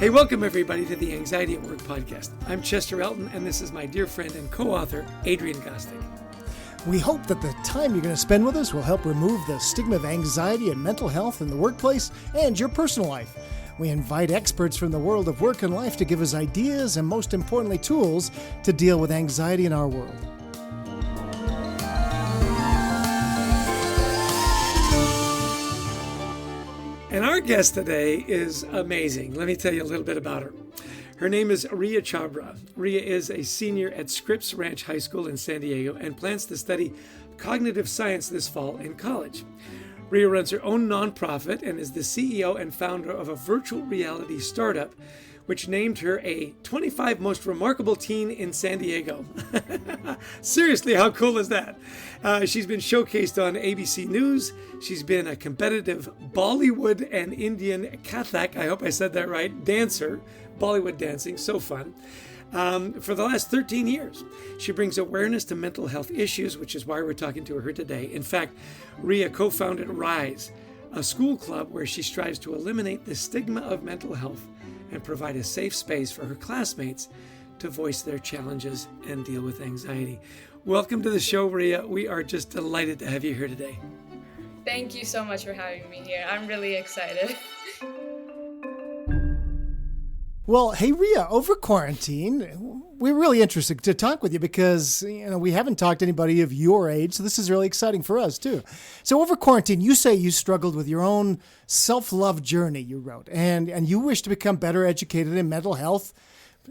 Hey, welcome everybody to the Anxiety at Work podcast. I'm Chester Elton, and this is my dear friend and co-author, Adrian Gostick. We hope that the time you're going to spend with us will help remove the stigma of anxiety and mental health in the workplace and your personal life. We invite experts from the world of work and life to give us ideas and, most importantly, tools to deal with anxiety in our world. And our guest today is amazing. Let me tell you a little bit about her. Her name is Rhea Chhabra. Rhea is a senior at Scripps Ranch High School in San Diego and plans to study cognitive science this fall in college. Rhea runs her own nonprofit and is the CEO and founder of a virtual reality startup, which named her a 25 most remarkable teen in San Diego. Seriously, how cool is that? She's been showcased on ABC News. She's been a competitive Bollywood and Indian Kathak, I hope I said that right, dancer, Bollywood dancing, so fun, for the last 13 years. She brings awareness to mental health issues, which is why we're talking to her today. In fact, Rhea co-founded RISE, a school club where she strives to eliminate the stigma of mental health and provide a safe space for her classmates to voice their challenges and deal with anxiety. Welcome to the show, Rhea. We are just delighted to have you here today. Thank you so much for having me here. I'm really excited. Well, hey, Rhea, over quarantine, we're really interested to talk with you because, we haven't talked to anybody of your age, so this is really exciting for us, too. So over quarantine, you say you struggled with your own self-love journey, you wrote, and you wish to become better educated in mental health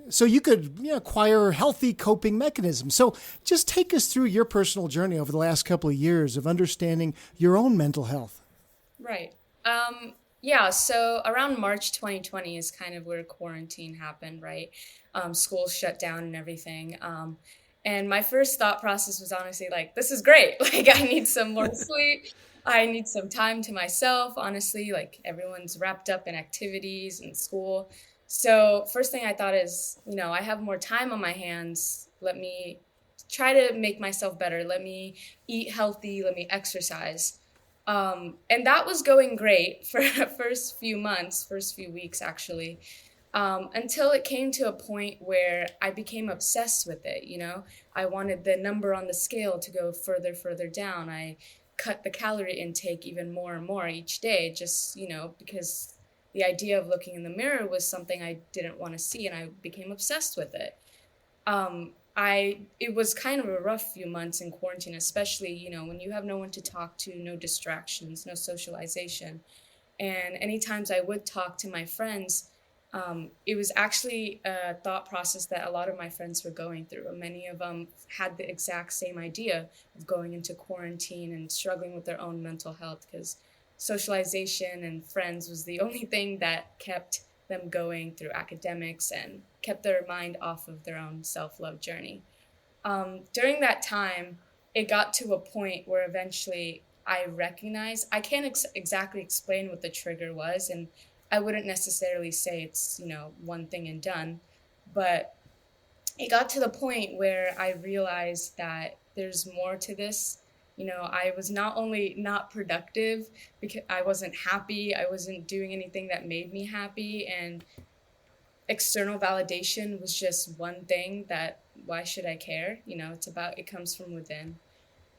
so you could acquire healthy coping mechanisms. So just take us through your personal journey over the last couple of years of understanding your own mental health. Right. Yeah, so around March 2020 is kind of where quarantine happened, right? Schools shut down and everything. And my first thought process was honestly like, this is great. Like, I need some more sleep. I need some time to myself. Honestly, like everyone's wrapped up in activities and school. So first thing I thought is, I have more time on my hands. Let me try to make myself better. Let me eat healthy. Let me exercise. And that was going great for the first few weeks, actually, until it came to a point where I became obsessed with it. I wanted the number on the scale to go further down. I cut the calorie intake even more and more each day, just, because the idea of looking in the mirror was something I didn't want to see, and I became obsessed with it. It was kind of a rough few months in quarantine, especially, when you have no one to talk to, no distractions, no socialization. And any times I would talk to my friends, it was actually a thought process that a lot of my friends were going through. Many of them had the exact same idea of going into quarantine and struggling with their own mental health, because socialization and friends was the only thing that kept them going through academics and kept their mind off of their own self-love journey. During that time, it got to a point where eventually I recognized, I can't exactly explain what the trigger was, and I wouldn't necessarily say it's, one thing and done, but it got to the point where I realized that there's more to this. I was not only not productive because I wasn't happy, I wasn't doing anything that made me happy, and external validation was just one thing that, why should I care? It comes from within.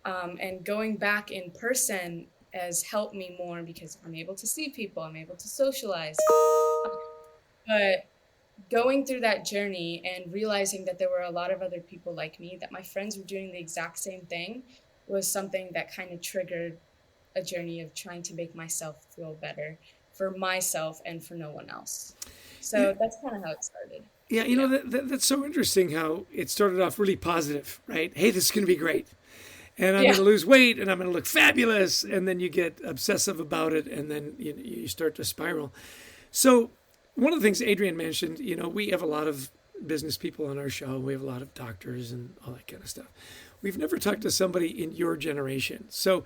And going back in person has helped me more because I'm able to see people, I'm able to socialize. But going through that journey and realizing that there were a lot of other people like me, that my friends were doing the exact same thing, was something that kind of triggered a journey of trying to make myself feel better for myself and for no one else. So that's kind of how it started. Yeah, that's so interesting how it started off really positive, right? Hey, this is going to be great. And I'm going to lose weight and I'm going to look fabulous. And then you get obsessive about it and then you start to spiral. So one of the things Adrian mentioned, we have a lot of business people on our show. We have a lot of doctors and all that kind of stuff. We've never talked to somebody in your generation. So,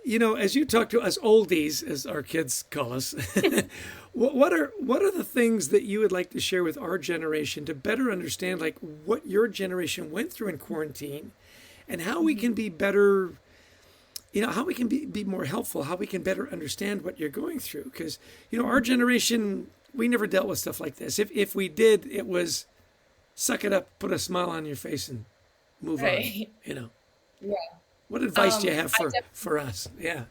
as you talk to us oldies, as our kids call us, what are the things that you would like to share with our generation to better understand, like, what your generation went through in quarantine and how we can be better, how we can be more helpful, how we can better understand what you're going through? Because, our generation we never dealt with stuff like this. If we did, it was suck it up, put a smile on your face, and move on. You know. Yeah. What advice do you have for us? Yeah.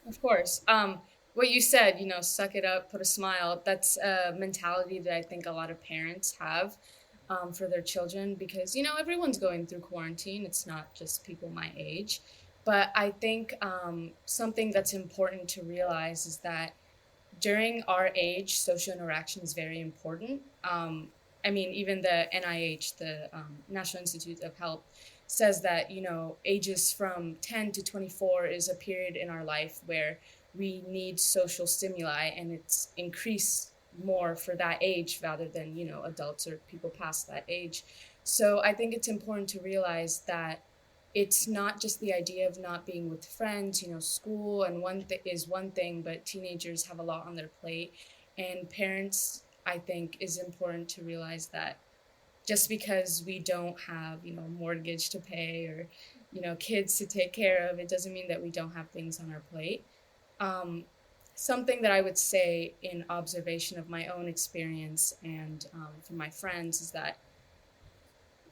Of course. What you said, suck it up, put a smile. That's a mentality that I think a lot of parents have for their children because, everyone's going through quarantine. It's not just people my age. But I think something that's important to realize is that during our age, social interaction is very important. Even the NIH, the National Institute of Health, says that, ages from 10 to 24 is a period in our life where we need social stimuli, and it's increased more for that age rather than, adults or people past that age. So I think it's important to realize that it's not just the idea of not being with friends, school and is one thing, but teenagers have a lot on their plate. And parents, I think, is important to realize that just because we don't have, mortgage to pay or, kids to take care of, it doesn't mean that we don't have things on our plate. Something that I would say in observation of my own experience and from my friends is that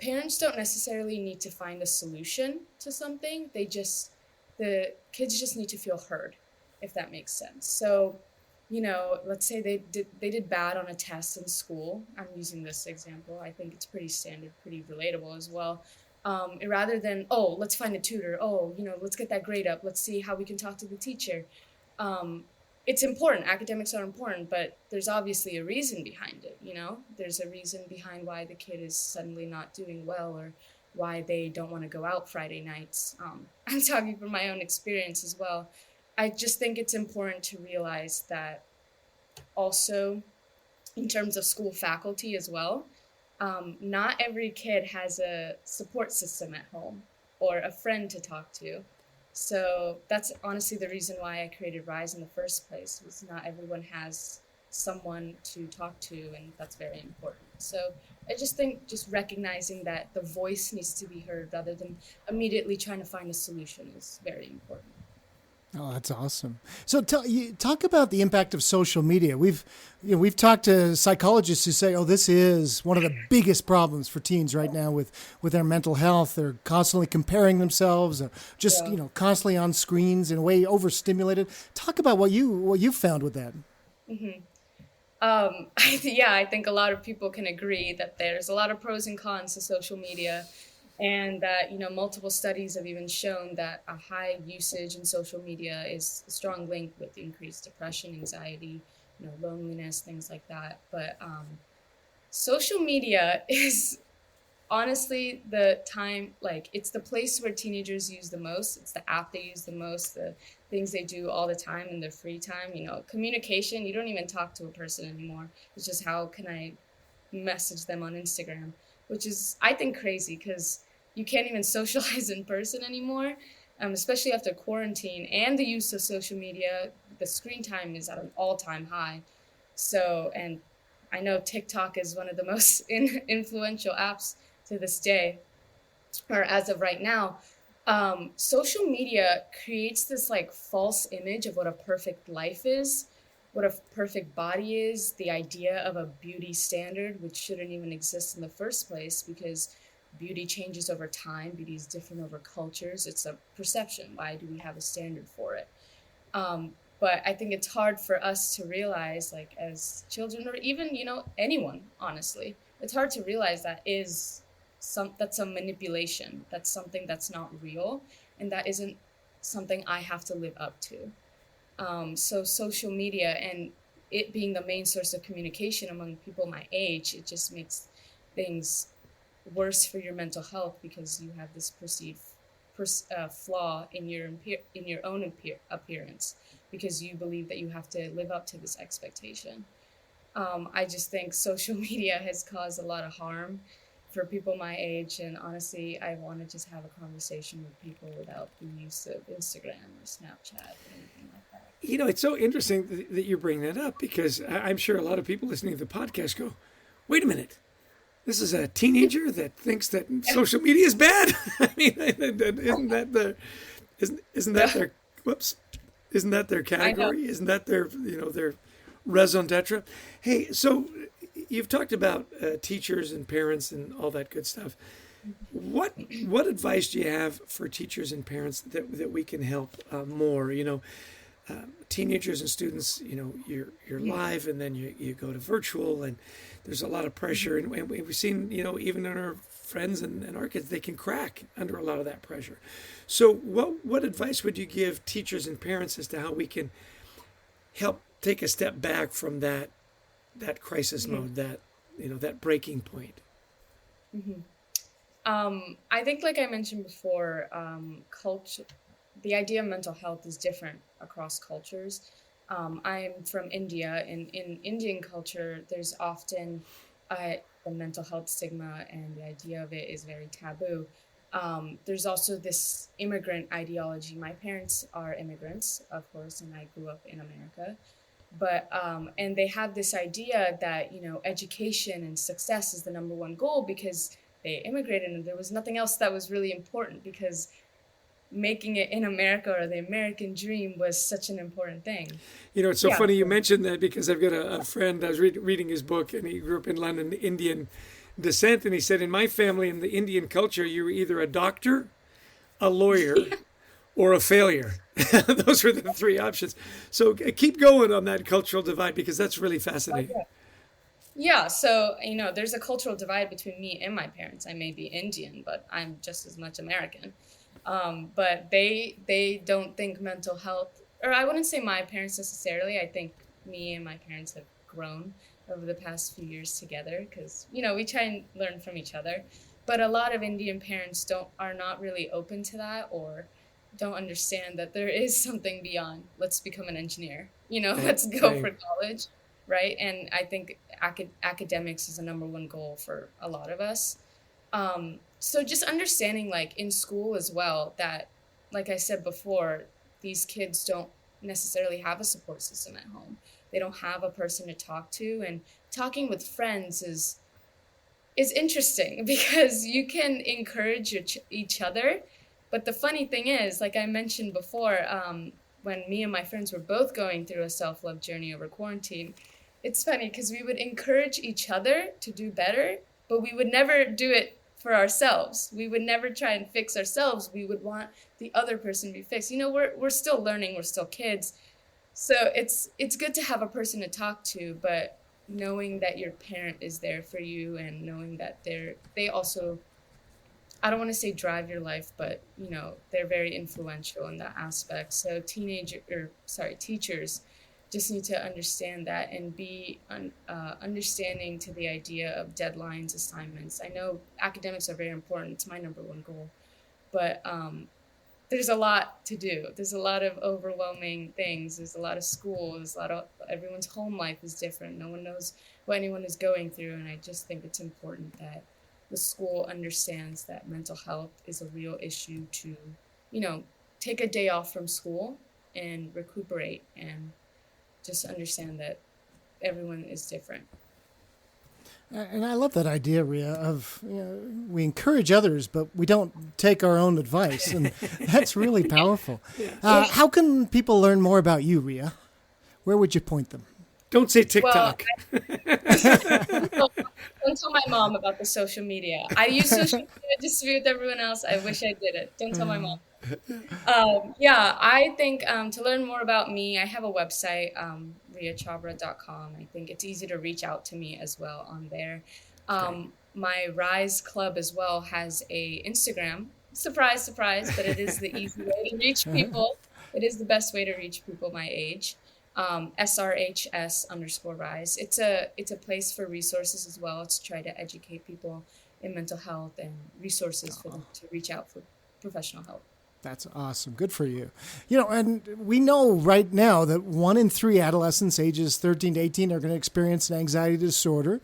parents don't necessarily need to find a solution to something. The kids just need to feel heard, if that makes sense. So, let's say they did bad on a test in school. I'm using this example. I think it's pretty standard, pretty relatable as well. Rather than, let's find a tutor. Let's get that grade up. Let's see how we can talk to the teacher. It's important. Academics are important, but there's obviously a reason behind it, There's a reason behind why the kid is suddenly not doing well or why they don't want to go out Friday nights. I'm talking from my own experience as well. I just think it's important to realize that also in terms of school faculty as well, not every kid has a support system at home or a friend to talk to. So that's honestly the reason why I created Rise in the first place, was not everyone has someone to talk to, and that's very important. So I just think just recognizing that the voice needs to be heard rather than immediately trying to find a solution is very important. Oh, that's awesome. So talk about the impact of social media. We've talked to psychologists who say, this is one of the biggest problems for teens right now with their mental health. They're constantly comparing themselves, just constantly on screens in a way overstimulated. Talk about what you found with that. Mm-hmm. I think a lot of people can agree that there's a lot of pros and cons to social media. And that, multiple studies have even shown that a high usage in social media is a strong link with increased depression, anxiety, loneliness, things like that. But social media is honestly it's the place where teenagers use the most. It's the app they use the most, the things they do all the time in their free time. Communication, you don't even talk to a person anymore. It's just, how can I message them on Instagram? Which is, I think, crazy because you can't even socialize in person anymore, especially after quarantine and the use of social media. The screen time is at an all-time high. So, and I know TikTok is one of the most influential apps to this day, or as of right now. Social media creates this false image of what a perfect life is, what a perfect body is, the idea of a beauty standard, which shouldn't even exist in the first place because beauty changes over time. Beauty is different over cultures. It's a perception. Why do we have a standard for it? But I think it's hard for us to realize, as children or even, anyone, honestly, it's hard to realize that's a manipulation. That's something that's not real. And that isn't something I have to live up to. So social media and it being the main source of communication among people my age, it just makes things worse for your mental health because you have this perceived flaw in your own appearance because you believe that you have to live up to this expectation. I just think social media has caused a lot of harm for people my age, and honestly, I want to just have a conversation with people without the use of Instagram or Snapchat or anything like that. It's so interesting that you bring that up because I'm sure a lot of people listening to the podcast go, wait a minute, this is a teenager that thinks that social media is bad? I mean, isn't that their category? Isn't that their raison d'etre. Hey, so you've talked about teachers and parents and all that good stuff. What advice do you have for teachers and parents that we can help more? Teenagers and students, you're live and then you go to virtual, and there's a lot of pressure, and we've seen, even in our friends and our kids, they can crack under a lot of that pressure. So what advice would you give teachers and parents as to how we can help take a step back from that crisis mode, that breaking point? I think, like I mentioned before, culture, the idea of mental health is different across cultures. I'm from India, and in Indian culture, there's often the mental health stigma, and the idea of it is very taboo. There's also this immigrant ideology. My parents are immigrants, of course, and I grew up in America. But and they have this idea that education and success is the number one goal because they immigrated and there was nothing else that was really important, because making it in America, or the American dream, was such an important thing. It's so funny you mentioned that, because I've got a friend, I was reading his book, and he grew up in London, Indian descent, and he said, in my family, in the Indian culture, you were either a doctor, a lawyer, or a failure. Those were the three options. So keep going on that cultural divide, because that's really fascinating. Yeah, so, there's a cultural divide between me and my parents. I may be Indian, but I'm just as much American. But they don't think mental health, or I wouldn't say my parents necessarily. I think me and my parents have grown over the past few years together, because, we try and learn from each other. But a lot of Indian parents are not really open to that, or don't understand that there is something beyond, let's become an engineer, let's go for college. Right. And I think academics is the number one goal for a lot of us. So just understanding, like in school as well, that, like I said before, these kids don't necessarily have a support system at home. They don't have a person to talk to, and talking with friends is interesting because you can encourage each other. But the funny thing is, like I mentioned before, when me and my friends were both going through a self-love journey over quarantine, it's funny because we would encourage each other to do better, but we would never do it for ourselves. We would never try and fix ourselves. We would want the other person to be fixed. We're still learning. We're still kids. So it's good to have a person to talk to, but knowing that your parent is there for you, and knowing that they also, I don't want to say drive your life, but they're very influential in that aspect. So teachers just need to understand that and be understanding to the idea of deadlines, assignments. I know academics are very important. It's my number one goal. But there's a lot to do. There's a lot of overwhelming things. There's a lot of school. There's everyone's home life is different. No one knows what anyone is going through. And I just think it's important that the school understands that mental health is a real issue to, take a day off from school and recuperate, and just understand that everyone is different. And I love that idea, Rhea, of we encourage others, but we don't take our own advice, and that's really powerful. How can people learn more about you, Rhea? Where would you point them? Don't say TikTok. Well, don't tell my mom about the social media. I use social media just to be with everyone else. I wish I did it. Don't tell my mom. I think to learn more about me, I have a website, rheachhabra.com. I think it's easy to reach out to me as well on there. My Rise Club as well has a Instagram. Surprise, surprise, but it is the easy way to reach people. It is the best way to reach people my age. SRHS_Rise. It's a place for resources as well. It's try to educate people in mental health and resources for them to reach out for professional help. That's awesome. Good for you. And we know right now that 1 in 3 adolescents ages 13 to 18 are going to experience an anxiety disorder.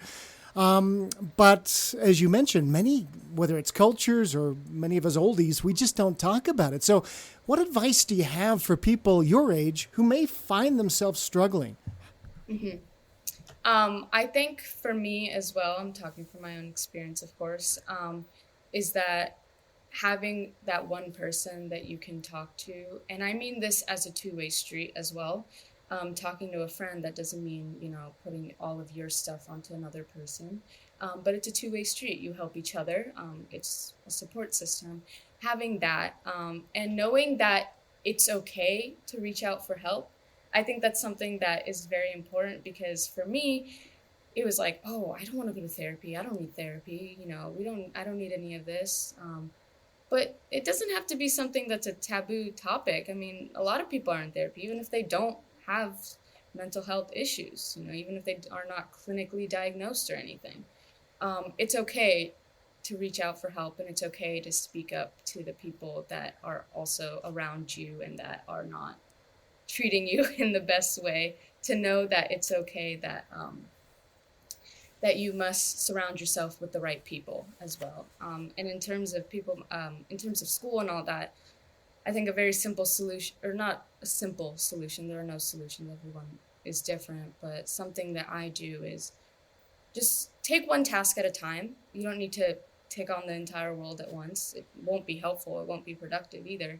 But as you mentioned, many, whether it's cultures or many of us oldies, we just don't talk about it. So what advice do you have for people your age who may find themselves struggling? Mm-hmm. I think for me as well, I'm talking from my own experience, of course, is that having that one person that you can talk to, and I mean this as a two-way street as well, talking to a friend, that doesn't mean, putting all of your stuff onto another person. But it's a two-way street. You help each other. It's a support system. Having that, and knowing that it's okay to reach out for help. I think that's something that is very important, because for me, it was like, oh, I don't want to go to therapy. I don't need therapy. I don't need any of this. But it doesn't have to be something that's a taboo topic. I mean, a lot of people are in therapy, even if they don't have mental health issues, even if they are not clinically diagnosed or anything. It's okay to reach out for help, and it's okay to speak up to the people that are also around you and that are not treating you in the best way, to know that it's okay, that you must surround yourself with the right people as well. And in terms of people, in terms of school and all that, I think a very simple solution, or not a simple solution, there are no solutions, everyone is different, but something that I do is just take one task at a time. You don't need to take on the entire world at once. It won't be helpful. It won't be productive either.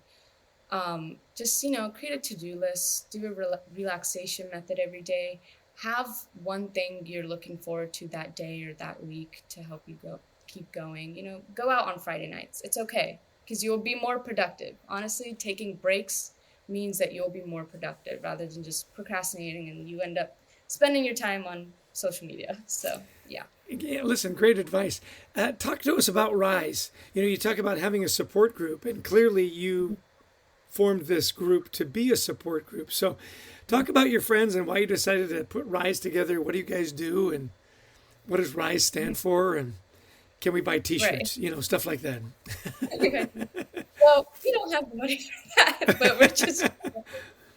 Just, create a to-do list, do a relaxation method every day. Have one thing you're looking forward to that day or that week to help you keep going. Go out on Friday nights. It's okay, because you'll be more productive. Honestly, taking breaks means that you'll be more productive rather than just procrastinating, and you end up spending your time on social media. So, yeah. Yeah, listen, great advice. Talk to us about Rise. You talk about having a support group, and clearly you formed this group to be a support group. So talk about your friends and why you decided to put Rise together. What do you guys do, and what does Rise stand for, and can we buy T-shirts, Right. Stuff like that. Okay. Well, we don't have the money for that, but we're just...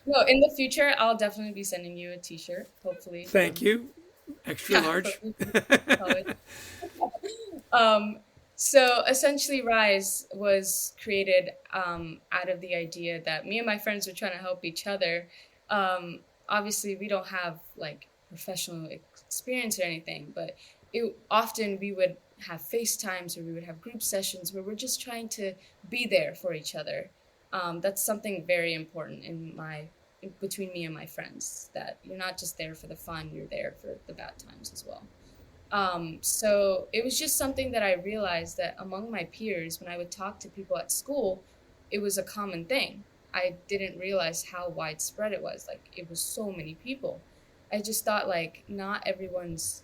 No, in the future, I'll definitely be sending you a T-shirt, hopefully. Thank you. Extra large. So essentially, Rise was created out of the idea that me and my friends were trying to help each other. Obviously, we don't have like professional experience or anything, but often we would have FaceTimes, or we would have group sessions where we're just trying to be there for each other. That's something very important between me and my friends, that you're not just there for the fun, you're there for the bad times as well. So it was just something that I realized that among my peers, when I would talk to people at school, it was a common thing. I didn't realize how widespread it was. Like, it was so many people. I just thought, like, not everyone's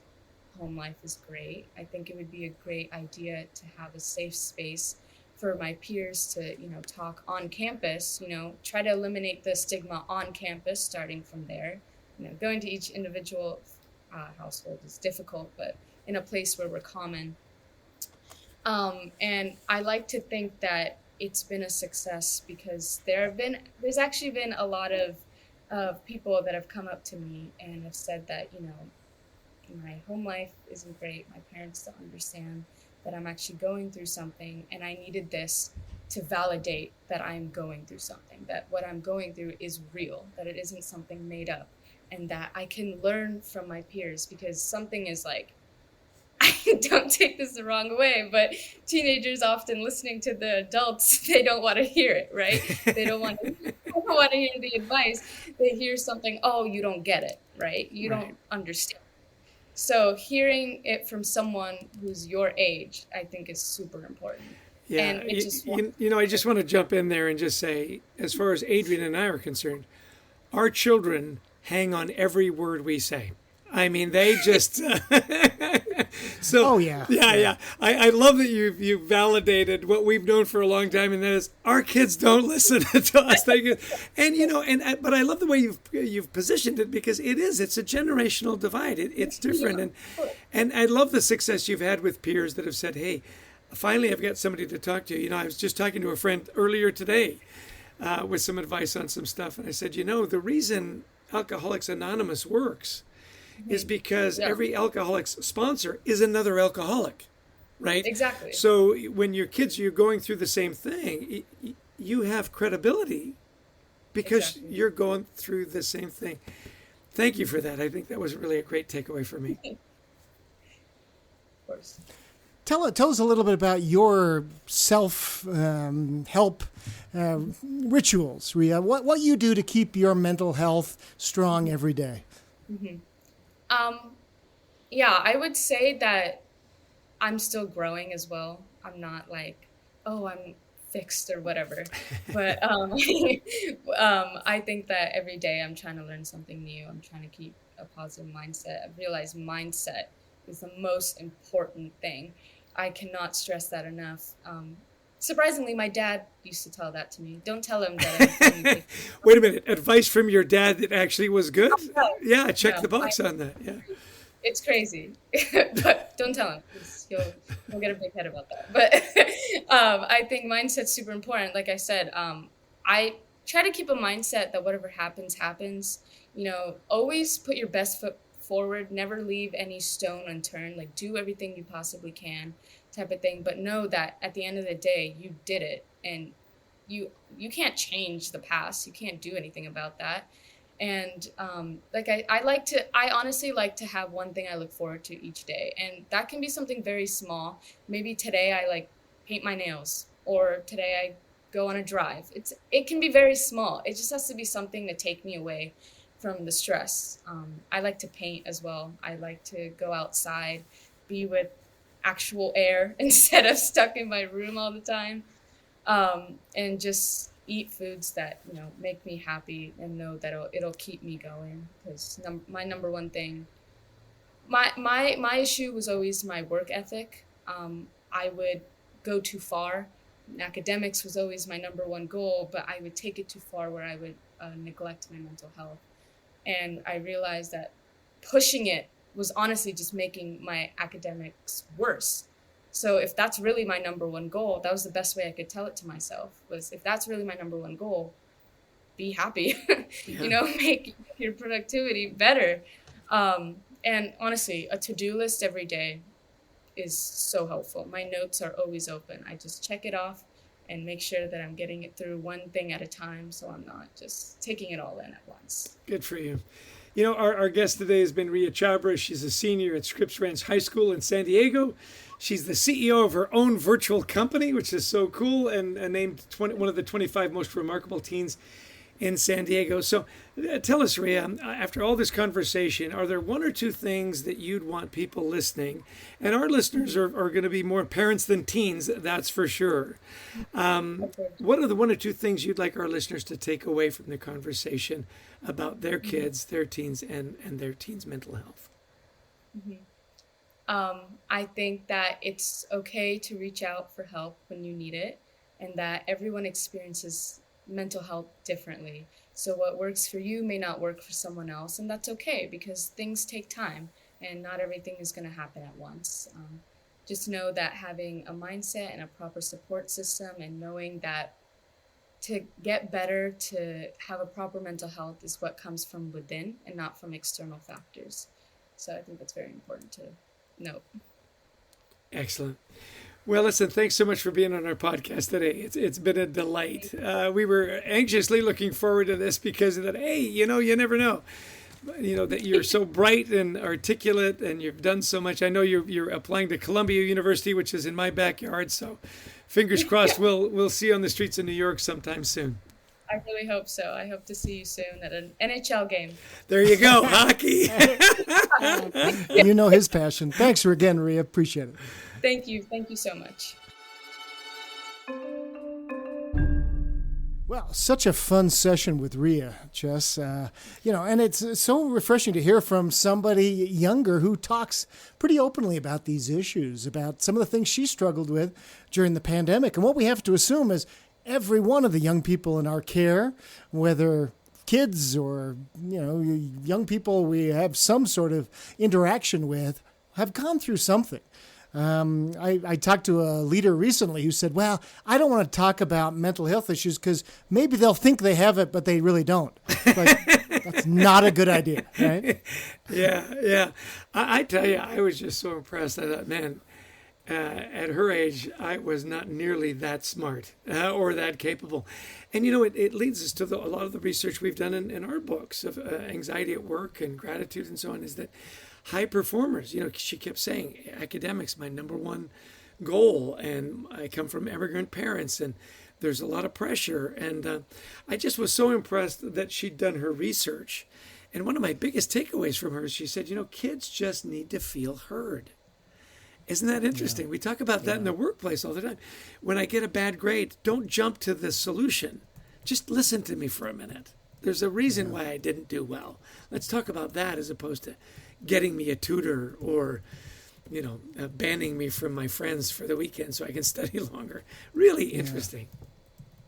home life is great. I think it would be a great idea to have a safe space for my peers to, talk on campus, try to eliminate the stigma on campus, starting from there. Going to each individual household is difficult, but in a place where we're common. And I like to think that it's been a success, because there's actually been a lot of people that have come up to me and have said that, my home life isn't great. My parents don't understand that I'm actually going through something, and I needed this to validate that I'm going through something, that what I'm going through is real, that it isn't something made up, and that I can learn from my peers. Because something is like, don't take this the wrong way, but teenagers often listening to the adults, they don't want to hear it, right? They don't want to hear the advice. They hear something, oh, you don't get it, right? You don't understand. So hearing it from someone who's your age, I think, is super important. Yeah, And it just I just want to jump in there and just say, as far as Adrian and I are concerned, our children hang on every word we say. I mean, they just so. Oh yeah. Yeah. I love that you validated what we've known for a long time, and that is our kids don't listen to us. But I love the way you've positioned it, because it's a generational divide. It's different, and I love the success you've had with peers that have said, hey, finally I've got somebody to talk to. I was just talking to a friend earlier today with some advice on some stuff, and I said, the reason Alcoholics Anonymous works is because every alcoholic's sponsor is another alcoholic, right? Exactly. So when you're going through the same thing, you have credibility because you're going through the same thing. Thank you for that. I think that was really a great takeaway for me. Of course. Tell us a little bit about your self-help rituals, Rhea. What you do to keep your mental health strong every day. Yeah, I would say that I'm still growing as well. I'm not like, oh, I'm fixed or whatever. But I think that every day I'm trying to learn something new. I'm trying to keep a positive mindset. I've realized mindset is the most important thing. I cannot stress that enough. Surprisingly, my dad used to tell that to me. Don't tell him that. Wait a minute. Advice from your dad that actually was good? Oh, no. Yeah, check No, the box on that. Yeah. It's crazy, but don't tell him, because he'll get a big head about that. But I think mindset's super important. Like I said, I try to keep a mindset that whatever happens, happens. Always put your best foot forward. Never leave any stone unturned. Like, do everything you possibly can, type of thing. But know that at the end of the day, you did it, and you can't change the past. You can't do anything about that. And I honestly like to have one thing I look forward to each day. And that can be something very small. Maybe today I paint my nails, or today I go on a drive. It can be very small. It just has to be something to take me away from the stress. I like to paint as well. I like to go outside, be with actual air instead of stuck in my room all the time. And just eat foods that make me happy, and know that it'll keep me going. Because my number one thing, my issue was always my work ethic. I would go too far. Academics was always my number one goal, but I would take it too far where I would neglect my mental health. And I realized that pushing it was honestly just making my academics worse. So if that's really my number one goal, that was the best way I could tell it to myself, was, if that's really my number one goal, be happy, make your productivity better. And honestly, a to-do list every day is so helpful. My notes are always open. I just check it off and make sure that I'm getting it through one thing at a time, so I'm not just taking it all in at once. Good for you. Our guest today has been Rhea Chhabra. She's a senior at Scripps Ranch High School in San Diego. She's the CEO of her own virtual company, which is so cool, and named one of the 25 most remarkable teens in San Diego. So tell us, Rhea, after all this conversation, are there one or two things that you'd want people listening? And our listeners are going to be more parents than teens, that's for sure. What are the one or two things you'd like our listeners to take away from the conversation about their kids, their teens, and their teens' mental health? I think that it's okay to reach out for help when you need it, and that everyone experiences mental health differently. So what works for you may not work for someone else, and that's okay, because things take time and not everything is going to happen at once. Just know that having a mindset and a proper support system, and knowing that to get better, to have a proper mental health, is what comes from within and not from external factors. So I think that's very important to note. Excellent. Well, listen, thanks so much for being on our podcast today. It's been a delight. We were anxiously looking forward to this because of that. Hey, you never know. That you're so bright and articulate, and you've done so much. I know you're applying to Columbia University, which is in my backyard. So, fingers crossed, we'll see you on the streets of New York sometime soon. I really hope so. I hope to see you soon at an NHL game. There you go, hockey. You know his passion. Thanks again, Rhea. Appreciate it. Thank you. Thank you so much. Well, such a fun session with Rhea, Chess. And it's so refreshing to hear from somebody younger who talks pretty openly about these issues, about some of the things she struggled with during the pandemic. And what we have to assume is every one of the young people in our care, whether kids or, young people we have some sort of interaction with, have gone through something. I talked to a leader recently who said, well, I don't want to talk about mental health issues because maybe they'll think they have it, but they really don't. That's not a good idea, right? Yeah. I tell you, I was just so impressed. I thought, man, at her age, I was not nearly that smart or that capable. And, it leads us to a lot of the research we've done in our books of anxiety at work and gratitude and so on, is that high performers, she kept saying, academics, my number one goal, and I come from immigrant parents, and there's a lot of pressure. And I just was so impressed that she'd done her research. And one of my biggest takeaways from her is she said, kids just need to feel heard. Isn't that interesting? We talk about that in the workplace all the time. When I get a bad grade, don't jump to the solution. Just listen to me for a minute. There's a reason why I didn't do well. Let's talk about that as opposed to getting me a tutor or, banning me from my friends for the weekend so I can study longer. Really interesting.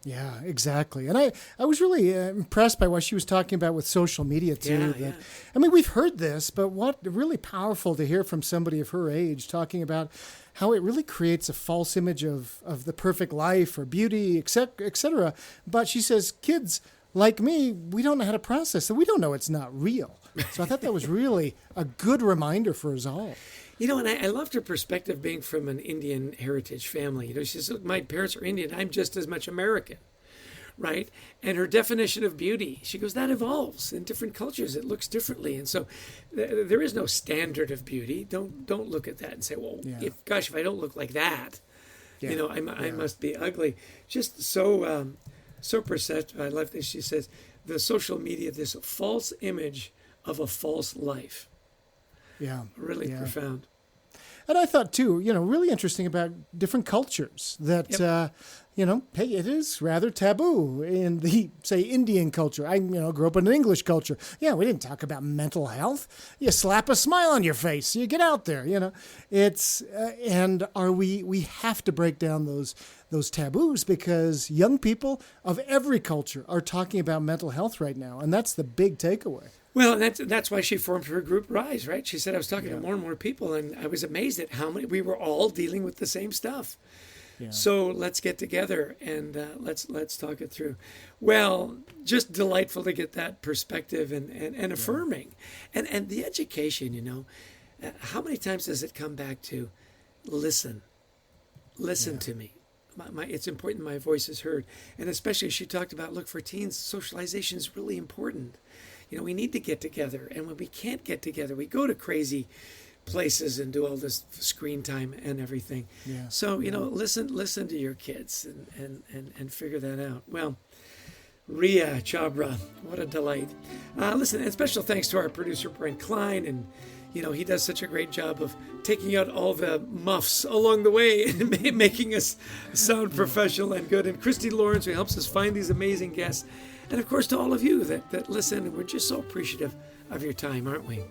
Yeah, exactly. And I was really impressed by what she was talking about with social media, too. I mean, we've heard this, but what really powerful to hear from somebody of her age talking about how it really creates a false image of the perfect life or beauty, et cetera. But she says, kids like me, we don't know how to process it. We don't know it's not real. So I thought that was really a good reminder for us all. And I loved her perspective being from an Indian heritage family. She says, look, my parents are Indian. I'm just as much American, right? And her definition of beauty, she goes, that evolves in different cultures. It looks differently. And so there is no standard of beauty. Don't look at that and say, well, if I don't look like that, I must be ugly. Just so perceptive. I love this. She says, the social media, this false image of a false life. Yeah. Really profound. And I thought, too, really interesting about different cultures that, hey, it is rather taboo in the, say, Indian culture. I, grew up in an English culture. Yeah, we didn't talk about mental health. You slap a smile on your face. You get out there, It's, and we have to break down those taboos because young people of every culture are talking about mental health right now. And that's the big takeaway. Well, that's why she formed her group Rise, right? She said, I was talking to more and more people, and I was amazed at how many, we were all dealing with the same stuff. Yeah. So let's get together and let's talk it through. Well, just delightful to get that perspective and affirming. And the education, how many times does it come back to listen to me? It's important my voice is heard. And especially she talked about, look, for teens, socialization is really important. We need to get together. And when we can't get together, we go to crazy places and do all this screen time and everything. Yeah. So, listen to your kids and figure that out. Well, Rhea Chhabra, what a delight. Listen, and special thanks to our producer, Brent Klein. And, he does such a great job of taking out all the muffs along the way and making us sound professional and good. And Christy Lawrence, who helps us find these amazing guests. And, of course, to all of you that listen. We're just so appreciative of your time, aren't we?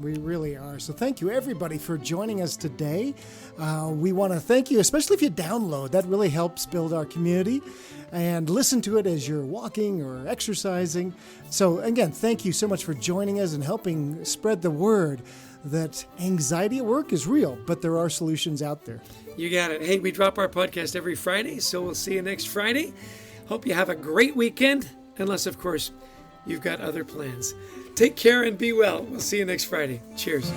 We really are. So thank you, everybody, for joining us today. We want to thank you, especially if you download. That really helps build our community. And listen to it as you're walking or exercising. So, again, thank you so much for joining us and helping spread the word that anxiety at work is real, but there are solutions out there. You got it. Hey, we drop our podcast every Friday, so we'll see you next Friday. Hope you have a great weekend, unless, of course, you've got other plans. Take care and be well. We'll see you next Friday. Cheers.